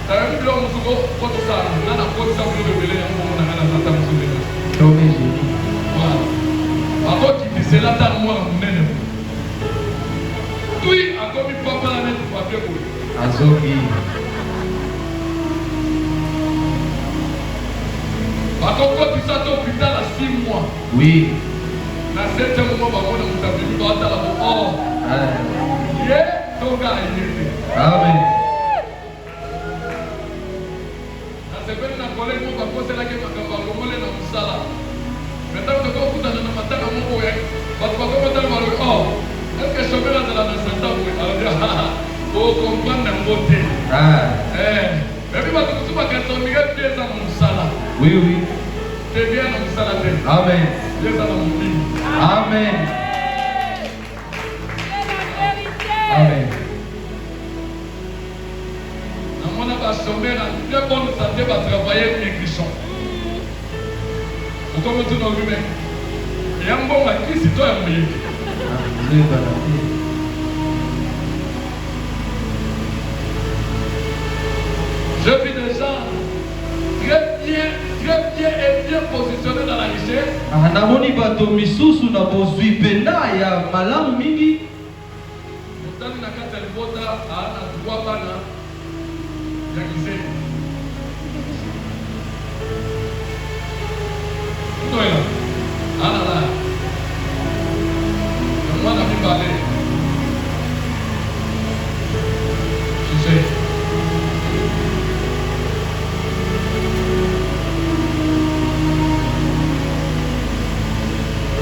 Tayebi bilo musuko kotosala nana kotisa bilo bebele ya mbongo na ngana tata musubela. tome jésus Voilà. Bakokitisela tala mwana munene. Tui akomi papa na neti papier boye. azongi bakokotisa to hôpital à 6 mois. oui Na 7e mois bakona moto abimi baotala bo or ye tonga aye te. amen Na sepeli na kolege moko bakoselaki makambo alongole na mosala. Me ntango tokokutana na matanga moko ye bato bakomotala balobi or est-ce que chomel azala na santa boye alobi okomprendre yango te. Epi bato mosusu bakatondike bie eza na mosala oui oui te bie na mosala te amen bie eza na molimo. amen amen namona basommer na bien bonne santé batravailler maigrichon okomi tuna obime eya mbongo ya krisi to ya moyeki. Je vis des gens très bien et bien positionnés dans la richesse. namoni bato misusu na bozwi pena ya malamu mingi motani na kati ya libota aana droit bana ya kiseni moto là. Ah là là. Moi, on a mis balai. Je sais.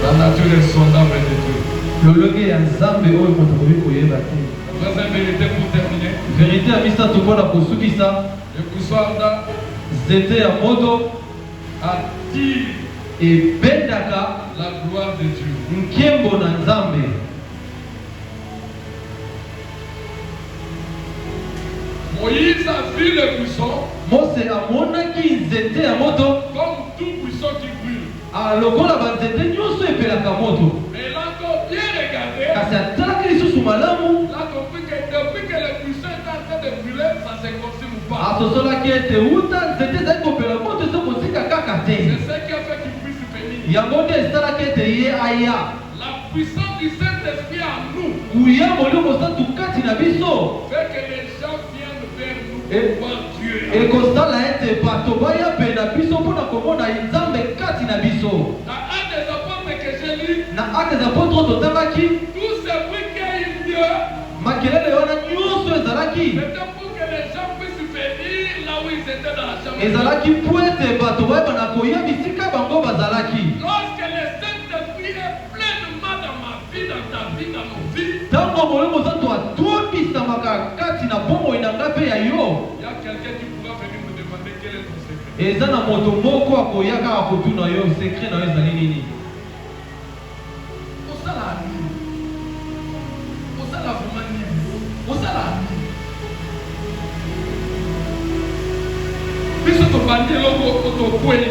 La nature est sondable de Dieu. lolenge ya nzambe oyo moto akoki koyeba te. Troisième vérité pour terminer. Vérité ya misato mpona kosukisa Le kusanda nzete ya moto attire ebendaka la gloire de Dieu. nkembo na nzambe. Moïse a vu le buisson Mose amonaki nzete ya moto comme tout buisson qui brûle. lokola banzete nyonso epelaka moto, Mais il a encore bien regardé. kasi atalaki lisusu malamu Il a compris que depuis que le buisson est en train de brûler, ça se consume pas. asosolaki ete uta nzete ezali kopela moto eza kosika kaka te. C'est ce qui a fait qu'il puisse venir. Yango nde esalaki ete ye aya La puissance du Saint-Esprit en nous kuya molimo mosantu kati na biso fait que les gens viennent vers nous Et- pour voir Dieu. ekosala ete bato baya pe na biso mpona komona nzambe kati na biso. Dans un des apôtres que j'ai lu, Na acte des apôtres totalaki tout ce bruit qu'il y a eu Dieu, makelele wana nyonso ezalaki c'était pour que les gens puissent venir là où ils étaient dans la chambre. ezalaki po ete bato bayeba na koya bisika bango bazalaki. Lorsque le Saint-Esprit est pleinement dans ma vie, dans ta vie, dans nos vies, Ntango molimo mosantu atomisamaka kati na bomoi na nga mpe ya yo, il y a quelqu'un qui pourra venir me demander quel est ton secret. eza na moto moko akoya kaka kotuna yo sekret na yo ezali nini. Osala nini? Osala vraiment nini? Osala nini? Biso tobandi eloko tokwei,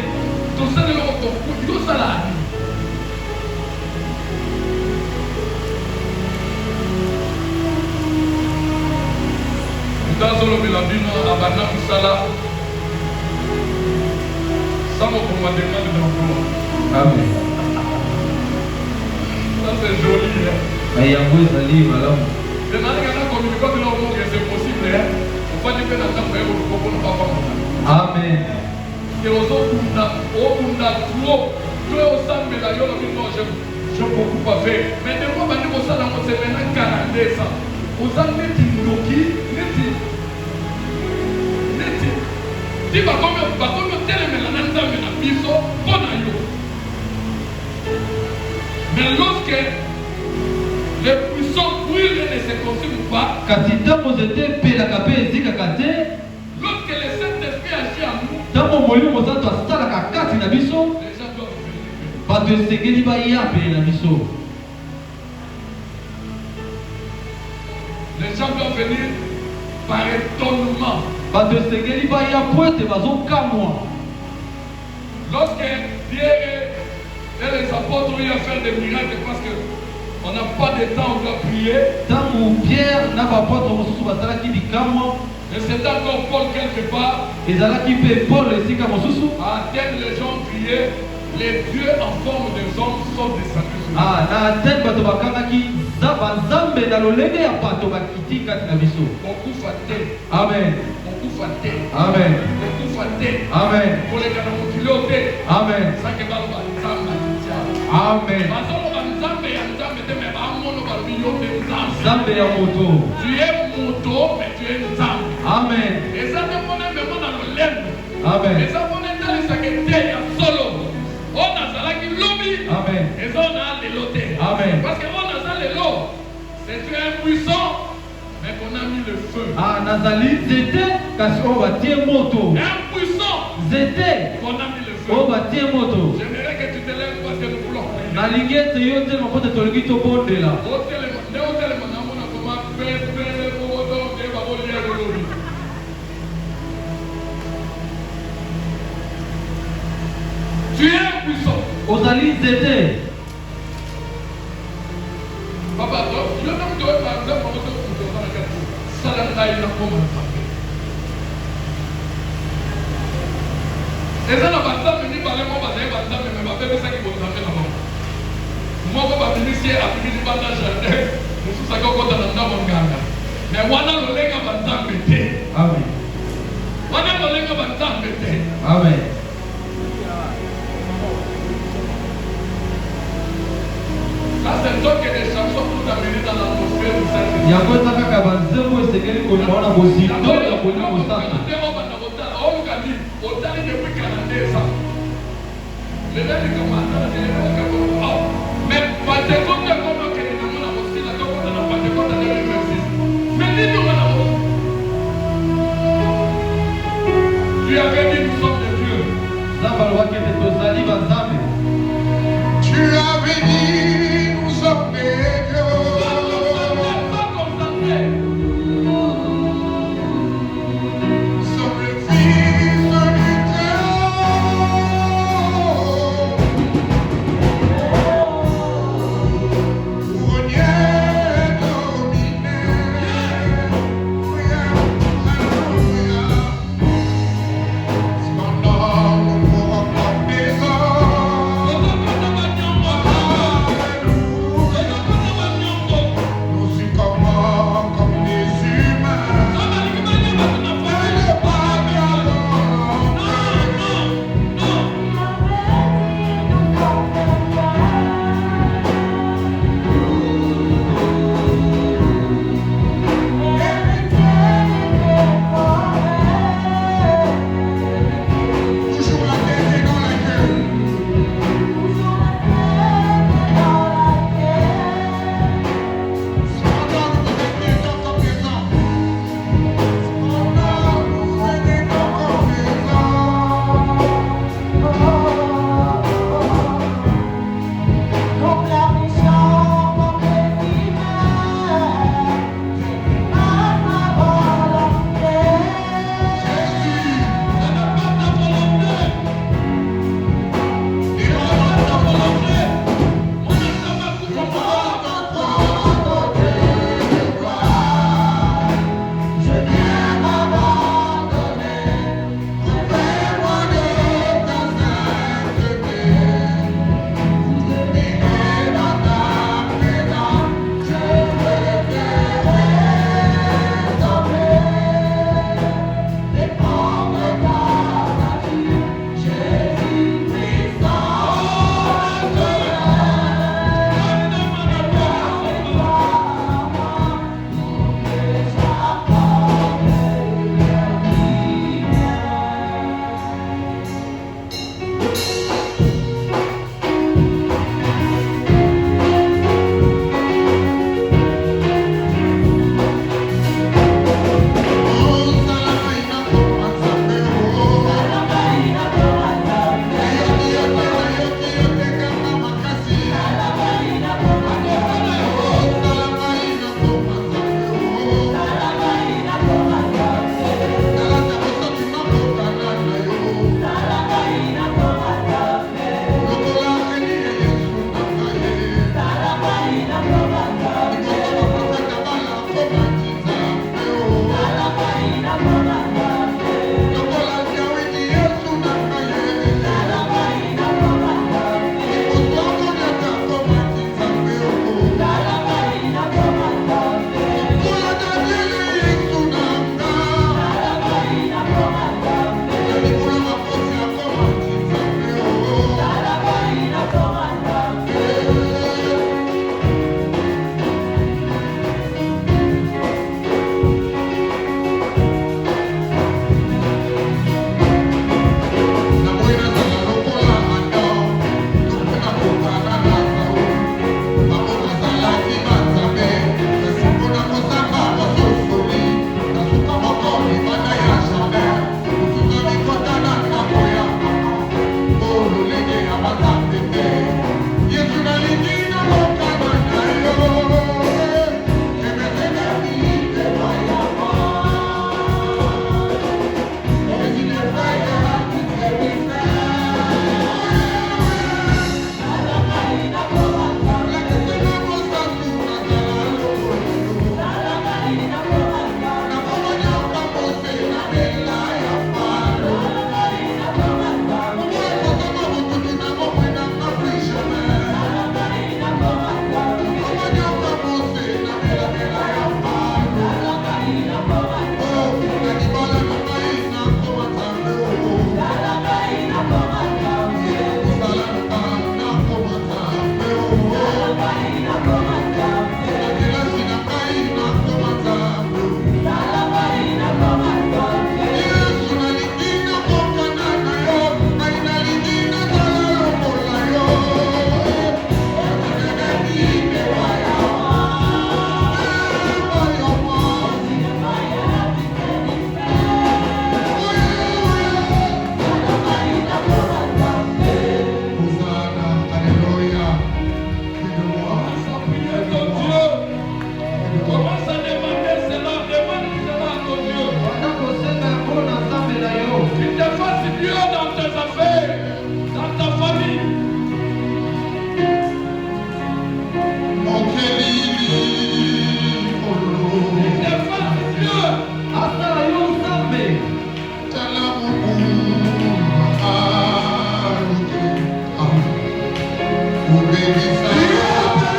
tosala eloko tokwei, tosala nini? Tazolobela bino abanda mosala sans me commandement de l'emploi. Amen. Ça c'est joli, hein? Yango ezali malamu. Je n'ai rien à communiquer de leur monde que c'est possible, hein? On va dire que dans ta frère, on ne peut pas faire. Amen. Et aux autres, on a trop au sang, mais d'ailleurs, non, j'ai beaucoup pas fait. Mais de moi, on ça, c'est maintenant 42 ans. Aux ans, neti ndoki, neti. Si bakomi otelemela na nzambe na biso mpo na yo. Mais lorsque les puissants brûlent et ne se consument pas, Kasi ntango nzete epelaka mpe ezikaka te, lorsque le Saint-Esprit agit en nous, ntango molimo mosantu asalaka kati na biso, les gens doivent venir. bato esengeli baya pene na biso. Les gens doivent venir par étonnement. Bato esengeli baya po ete bazokamwa. Lorsque Pierre et les apôtres ont eu à faire des miracles parce qu'on n'a pas de temps, on doit prier. Ntango Pierre na baapôtre mosusu basalaki likamwa, Et c'est encore Paul quelque part. ezalaki mpe Paul esika mosusu. À Athènes, les gens criaient, les dieux en forme de hommes sont descendus sur nous. Na Atene bato bakangaki banzambe na lolenge ya bato bakiti kati na biso. Okufa te, Amen. okufa te, Amen. okufa te. Amen. Koleka na mokili oyo te. Amen. Sake baloba nzambe atitya. Amen. Bazoloba nzambe ya nzambe te, mais bamono balobi yo te nzambe. Nzambe ya moto. Tu es moto, mais tu es nzambe. Amen. Eza te mpona mema na lolendo. Amen. Eza mpona etalisaka te ya solo. Oyo nazalaki lobi. Amen. Eza oyo na lelo te. Amen. Parce que oyo naza lelo, c'est tu es impuissant, mais qu'on a mis le feu. Nazali nzete kasi oyo batie moto. Impuissant, Nzete qu'on a mis le feu. oyo batie moto. J'aimerais que tu te lèves parce que nous voulons prier. Nalingi ete yo telema mpo te tolingi tobondela. Otelema namona koma pepele oyo te bakolia lolobi. Tu es impuissant. Ozali nzete. Papa, yo même tu es par exemple pour te faire la carte. Ça là il n'a pas mal. Eza na banzambe ni balemo bazali banzambe me bapepesaki bonzambe na bango. Moko babimisie abimisi banda jardin mosusu akokota na ndambo nganga. Me wana lolenga banzambe te. Amen. Wana lolenga banzambe te. Amen. Ça, c'est donc que les chansons pour t'amener dans l'atmosphère du Saint-Esprit. yango eza kaka banzembo esengeli kozala na bozindo ya kolia kosaka otali depuis 42 ans. Le même commandant de l'époque. Mais Pentecôte est comme que nous avons aussi la Pentecôte de Pentecôte en 2026. Mais dis-nous, tu avais